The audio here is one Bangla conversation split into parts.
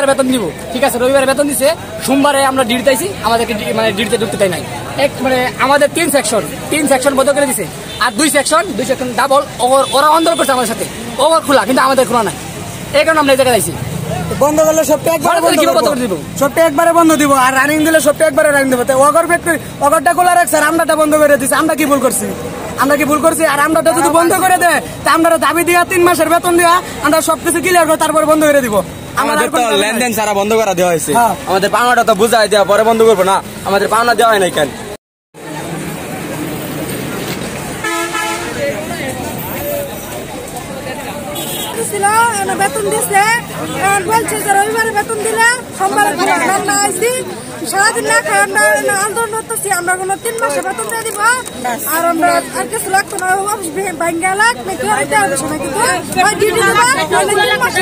রবিবার বেতন দিব, ঠিক আছে, রবিবার বেতন দিছে, সোমবারে আমরা ডিউটি আইছি, আমাদেরকে মানে ডিউটিতে ঢুকতে দেয় নাই। মানে আমাদের তিন সেকশন বন্ধ করে দিছে, আর দুই সেকশন ডাবল ওরা অন্দর করছে আমাদের সাথে, ওভার খোলা, কিন্তু আমাদের খোলা নাই। এই কারণে আমরা এই জায়গায় আইছি। বন্ধ করলে সবটা একবারে বন্ধ দিব, আর রানিং দিলে সবটা একবারে রানিং দেবো। অগর ফ্যাক্টরি অগরটা খোলা রাখছে আর আমরাটা বন্ধ করে দিচ্ছি। আমরা কি ভুল করছি? আর আমরাটা যদি বন্ধ করে দেয় তা আমরা দাবি দিয়া 3 মাসের বেতন দিয়া আমরা সবকিছু ক্লিয়ার করে তারপরে বন্ধ করে দিব। আমাদের তো লেনদেন ছাড়া বন্ধ করা দেওয়া হয়েছে, আমাদের পাওনাটা তো বুঝাই দেওয়া পরে বন্ধ করবো না, আমাদের পাওনা দেওয়া হয় নাই কেন? বেতন দিচ্ছে, বলছে যে রবিবারে বেতন দিলে সোমবারে আমরা আইসি, সারাদিন না খাই আমরা আন্দোলন করতেছি। আমরা কোনো 3 মাসে বেতন দিয়ে দিব, আর আমরা আর কিছু লাগতো না, অফিস ভাঙ্গা লাগ নাকি দিতে হবে সময়, কিন্তু ডিউটি দেবো 3 মাসে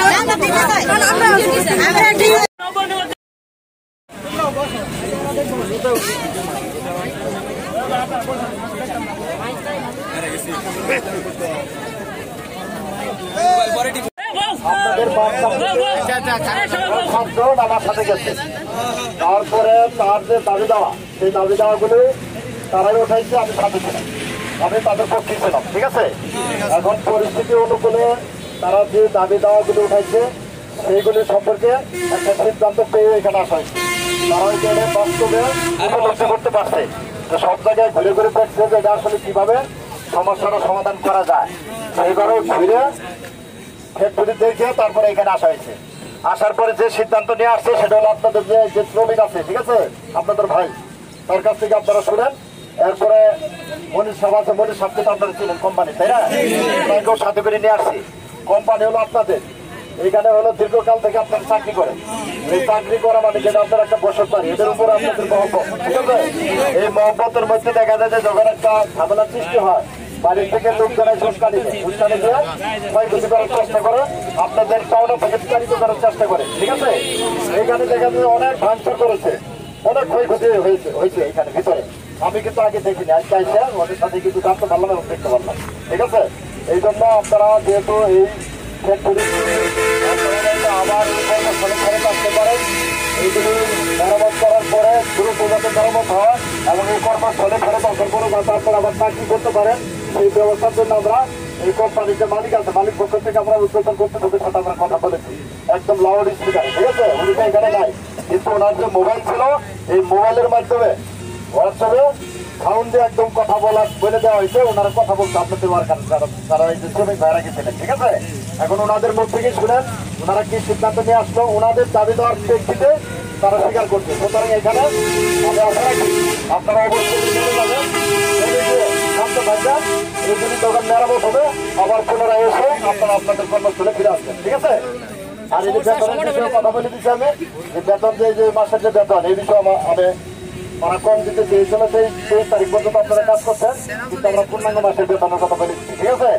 আমার সাথে গেছে। তারপরে তার যে দাবি দেওয়া, সেই দাবি দেওয়াগুলি তারাই উঠাইছে, আমি সাথে ছিলাম, আমি তাদের পক্ষে ছিলাম, ঠিক আছে। এখন পরিস্থিতি অনুকূলে তারা যে দাবি দেওয়াগুলি উঠাইছে সেইগুলি সম্পর্কে একটা সিদ্ধান্ত পেয়ে এখানে আসা হয়েছে। তারা এখানে বাস্তবে উপলব্ধি করতে পারছে যে সব জায়গায় ঘুরে ঘুরে দেখছে যে এটা আসলে কিভাবে সমস্যাটা সমাধান করা যায়। সেইভাবে ঘুরে ফ্যাক্টরি দেখে তারপরে এখানে আসা হয়েছে। আসার পরে যে সিদ্ধান্ত নিয়ে আসছে সেটা হলো আপনাদের যে শ্রমিক আছে, ঠিক আছে, আপনাদের ভাই, তার কাছ থেকে আপনারা শুনেন। এরপরে মনির সাহেব আছে, মনির সাহেবকে তো আপনারা ছিলেন কোম্পানি, তাই না? তাইকেও সাথে করে নিয়ে আসছি। কোম্পানি হলো আপনাদের, এইখানে হলো দীর্ঘকাল থেকে আপনারা চাকরি করেন। এই চাকরি করা মানে যেটা আপনার একটা বসত বাড়ি, এদের উপর আপনাদের মহব্বত, ঠিক আছে। এই মহব্বতের মধ্যে দেখা যায় যে যখন একটা ঝামেলার সৃষ্টি হয়, বাড়ির থেকে লোকজনের উস্কানি দিয়ে ক্ষয়ক্ষতি করার চেষ্টা করে, আপনাদের পাওনা থেকে বিতাড়িত করার চেষ্টা করে, ঠিক আছে। এখানে দেখা যায় অনেক ভাঙচুর করেছে, অনেক ক্ষয়ক্ষতি হয়েছে এখানে ভিতরে। আমি কিন্তু আগে দেখিনি, আজকে আইসে ওদের সাথে কিন্তু জানতে পারলাম এবং দেখতে পারলাম, ঠিক আছে। এই জন্য আপনারা যেহেতু এই ফ্যাক্টরি আবার কর্মস্থলে ফেরত আসতে পারেন, এইগুলি মেরামত করার পরে দ্রুত যাতে মেরামত হয় এবং এই কর্মস্থলে ফেরত আসার পরে যাতে আপনারা আবার চাকরি করতে পারেন, সেই ব্যবস্থার জন্য আমরা এই কোম্পানির যে মালিক আছে, মালিক পক্ষ থেকে আমরা উদ্বোধন কর্তৃপক্ষের সাথে আমরা কথা বলেছি, একদম লাউড স্পিকার, ঠিক আছে। উনি তো এখানে নাই, কিন্তু ওনার যে মোবাইল ছিল, এই মোবাইলের মাধ্যমে হোয়াটসঅ্যাপে সাউন্ড দিয়ে একদম কথা বলে দেওয়া হয়েছে। ওনারা কথা বলতে আপনাদের ওয়ার্কার যারা এই যে শ্রমিক ভাইরা গেছিলেন, ঠিক আছে। এখন ওনাদের মুখ থেকে শুনেন ওনারা কি সিদ্ধান্ত নিয়ে আসলো, ওনাদের দাবি দেওয়ার প্রেক্ষিতে তারা স্বীকার করছে। সুতরাং এখানে আমি আশা রাখি আপনারা অবশ্যই চলে যাবেন, শান্ত থাকবেন, এইগুলি দোকান মেরামত হবে, আবার পুনরায় এসে আপনারা আপনাদের কর্মস্থলে ফিরে আসবেন, ঠিক আছে। আর এই যে বেতনের বিষয়ে কথা বলে দিচ্ছি আমি, যে বেতন যে মাসের যে বেতন, এই বিষয়ে আমি ওরা কম দিতে চেয়েছিল, সেই 23 তারিখ পর্যন্ত আপনারা কাজ করছেন, কিন্তু আমরা পূর্ণাঙ্গ মাসের বেতনের কথা বলে দিচ্ছি, ঠিক আছে।